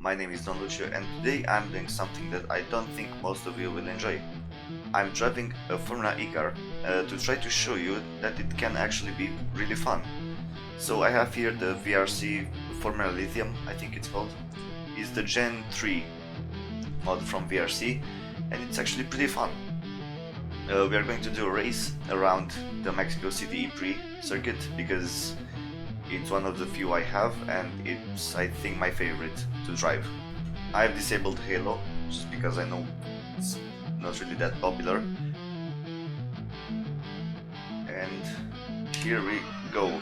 my name is Don Lucio and today I'm doing something that I don't think most of you will enjoy. I'm driving a Formula E car to try to show you that it can actually be really fun. So I have here the VRC Formula Lithium, I think it's called. It's the Gen 3 mod from VRC and it's actually pretty fun. We are going to do a race around the Mexico City E-Prix circuit because it's one of the few I have and it's, I think, my favorite to drive. I've disabled Halo just because I know it's not really that popular. And here we go.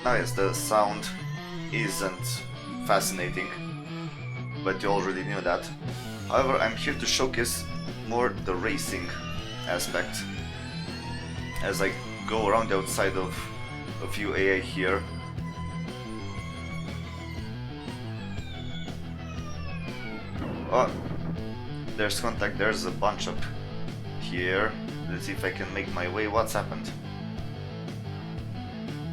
Now yes, the sound isn't fascinating, but you already knew that. However, I'm here to showcase more the racing aspect as I go around the outside of a few AI here. Oh, there's contact, there's a bunch up here. Let's see if I can make my way. What's happened?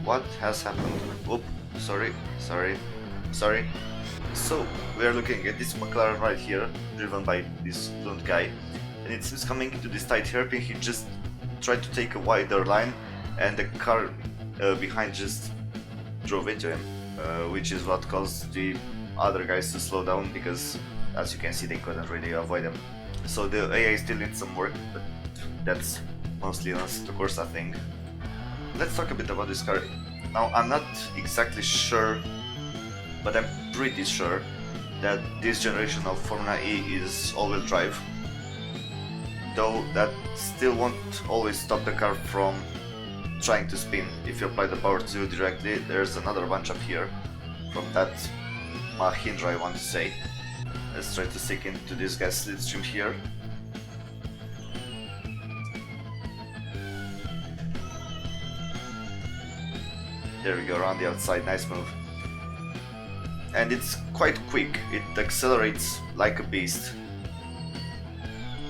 What has happened? Oop, sorry. So, we are looking at this McLaren right here, driven by this blonde guy, and it seems coming into this tight hairpin. He just tried to take a wider line, and the car behind just drove into him, which is what caused the other guys to slow down, because as you can see they couldn't really avoid him. So the AI still needs some work, but that's mostly an Assetto Corsa thing. Let's talk a bit about this car. Now, I'm not exactly sure, but I'm pretty sure that this generation of Formula E is all-wheel drive, though that still won't always stop the car from trying to spin if you apply the power to directly. There's another bunch up here from that Mahindra, I want to say. Let's try to stick into this guy's slipstream here. There we go, around the outside, nice move. And it's quite quick, it accelerates like a beast.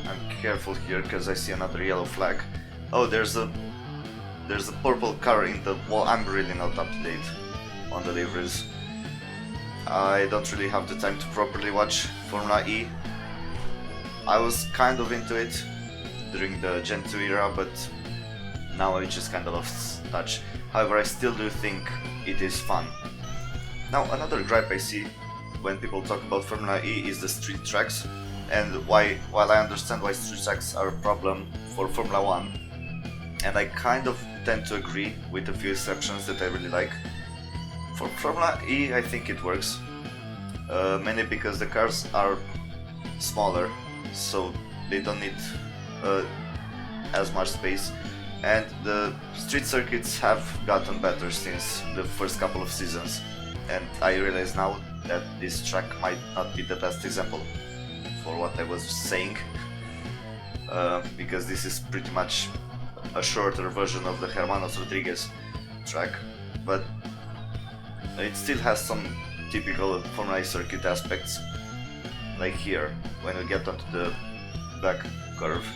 I'm careful here because I see another yellow flag. Oh, there's a purple car in the wall. I'm really not up to date on the liveries. I don't really have the time to properly watch Formula E. I was kind of into it during the Gen 2 era, but now I just kind of lost touch. However, I still do think it is fun. Now, another gripe I see when people talk about Formula E is the street tracks, and while I understand why street tracks are a problem for Formula 1, and I kind of tend to agree with a few exceptions that I really like, for Formula E I think it works, mainly because the cars are smaller, so they don't need as much space, and the street circuits have gotten better since the first couple of seasons. And I realize now that this track might not be the best example for what I was saying, because this is pretty much a shorter version of the Hermanos Rodriguez track, but it still has some typical Formula E circuit aspects, like here, when we get onto the back curve.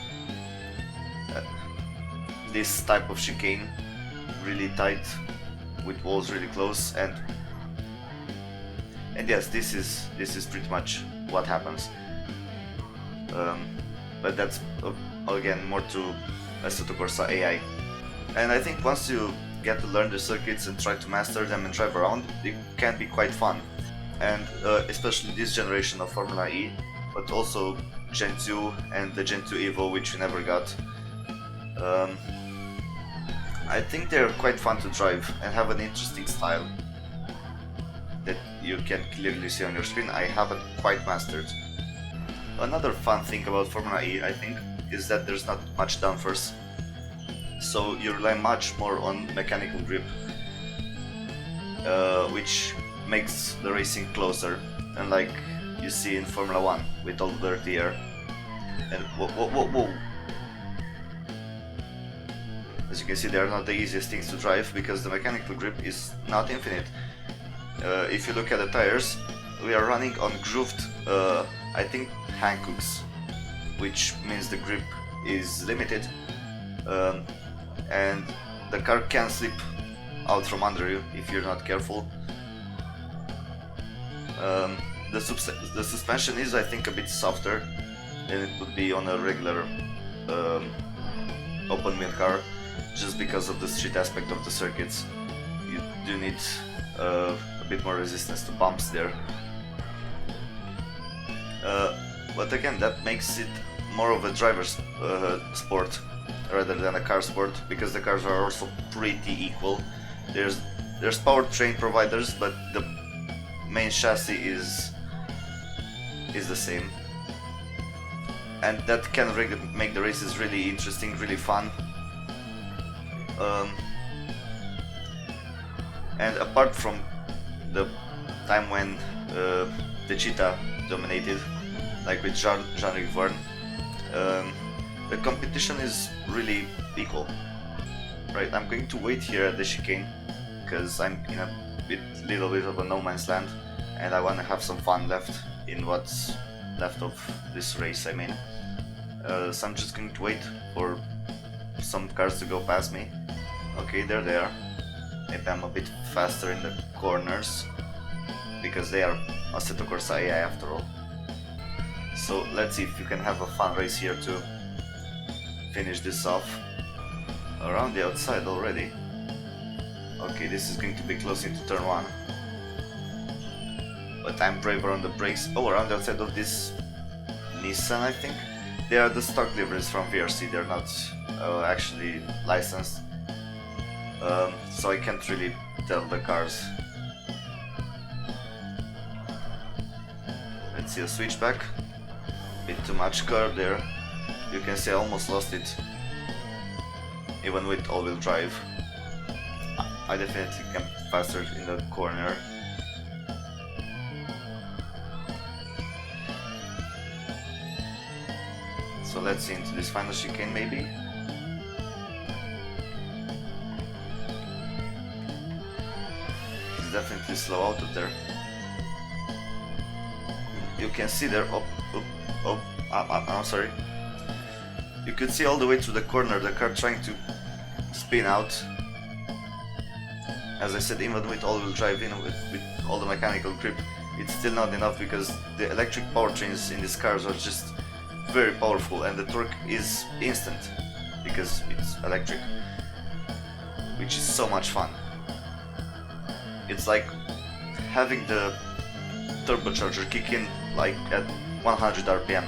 This type of chicane, really tight, with walls really close, and yes, this is pretty much what happens. But that's again more to Assetto Corsa AI. And I think once you get to learn the circuits and try to master them and drive around, it can be quite fun. And especially this generation of Formula E, but also Gen 2 and the Gen 2 Evo, which we never got. I think they're quite fun to drive and have an interesting style that you can clearly see on your screen. I haven't quite mastered. Another fun thing about Formula E, I think, is that there's not much downforce, so you rely much more on mechanical grip, which makes the racing closer, unlike you see in Formula 1 with all the dirty air. And whoa. As you can see, they are not the easiest things to drive because the mechanical grip is not infinite. If you look at the tires, we are running on grooved, I think, Hankooks, which means the grip is limited, and the car can slip out from under you if you're not careful. The suspension is, I think, a bit softer than it would be on a regular open wheel car, just because of the street aspect of the circuits. You do need a bit more resistance to bumps there. But again, that makes it more of a driver's sport rather than a car sport, because the cars are also pretty equal. There's powertrain providers, but the main chassis is the same, and that can make the races really interesting, really fun. And apart from the time when Techeetah dominated, like with Jean-Luc Vergne, the competition is really equal. Right, I'm going to wait here at the chicane because I'm in a little bit of a no man's land, and I want to have some fun left in what's left of this race, I mean. So I'm just going to wait for some cars to go past me. Okay, there they are. Maybe I'm a bit faster in the corners because they are Assetto Corsa AI after all. So let's see if you can have a fun race here to finish this off. Around the outside already. Okay, this is going to be close into turn 1. But I'm braver on the brakes. Oh, around the outside of this Nissan, I think. They are the stock liveries from VRC, they're not actually licensed. So I can't really tell the cars. Let's see a switchback. Bit too much curve there. You can see I almost lost it, even with all-wheel drive. I definitely came faster in the corner. So let's see into this final chicane maybe. It's definitely slow out of there. You can see there, I'm sorry. You could see all the way through the corner the car trying to spin out. As I said, even with all-wheel drive, with all the mechanical grip, it's still not enough because the electric powertrains in these cars are just very powerful, and the torque is instant because it's electric, which is so much fun. It's like having the turbocharger kick in like at 100 RPM,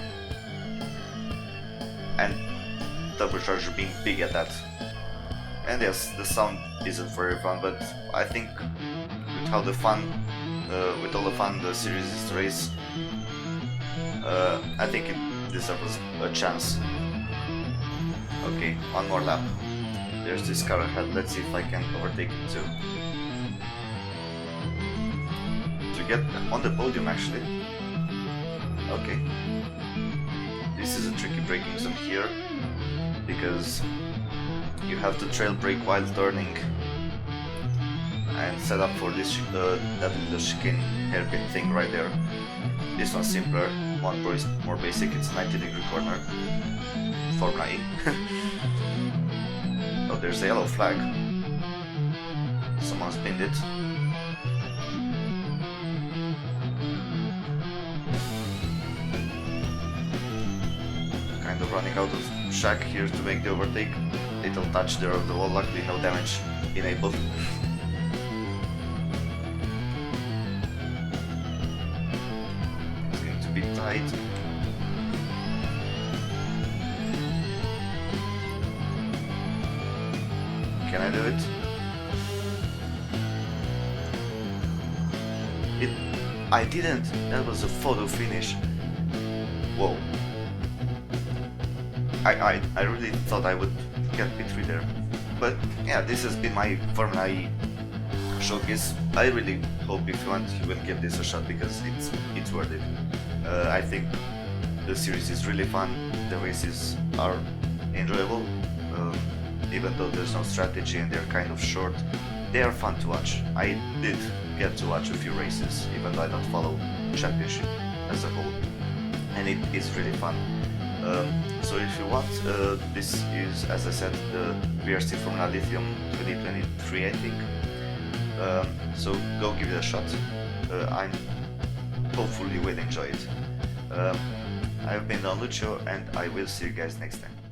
and turbocharger being big at that. And yes, the sound isn't very fun, but I think with how the fun, with all the fun the series is to race, I think it deserves a chance. Okay, one more lap. There's this car ahead. Let's see if I can overtake it too. To get on the podium, actually. Okay. This is a tricky braking zone here, because you have to trail brake while turning and set up for this that little chicane hairpin thing right there. This one's simpler, more basic. It's a 90-degree corner. Formula E. Oh, there's a yellow flag. Someone's pinned it. Kind of running out of track here to make the overtake. Little touch there of the wall, luckily no damage enabled. It's going to be tight. Can I do it? I didn't! That was a photo finish. Whoa. I really thought I would get P3 there. But yeah, this has been my Formula E showcase. I really hope if you want you will give this a shot because it's worth it. I think the series is really fun, the races are enjoyable, even though there's no strategy and they're kind of short, they are fun to watch. I did get to watch a few races, even though I don't follow championship as a whole, and it is really fun. So if you want, this is, as I said, the VRC Formula Lithium 2023, I think. So go give it a shot. I'm hopefully you will enjoy it. I've been Don Lucio, and I will see you guys next time.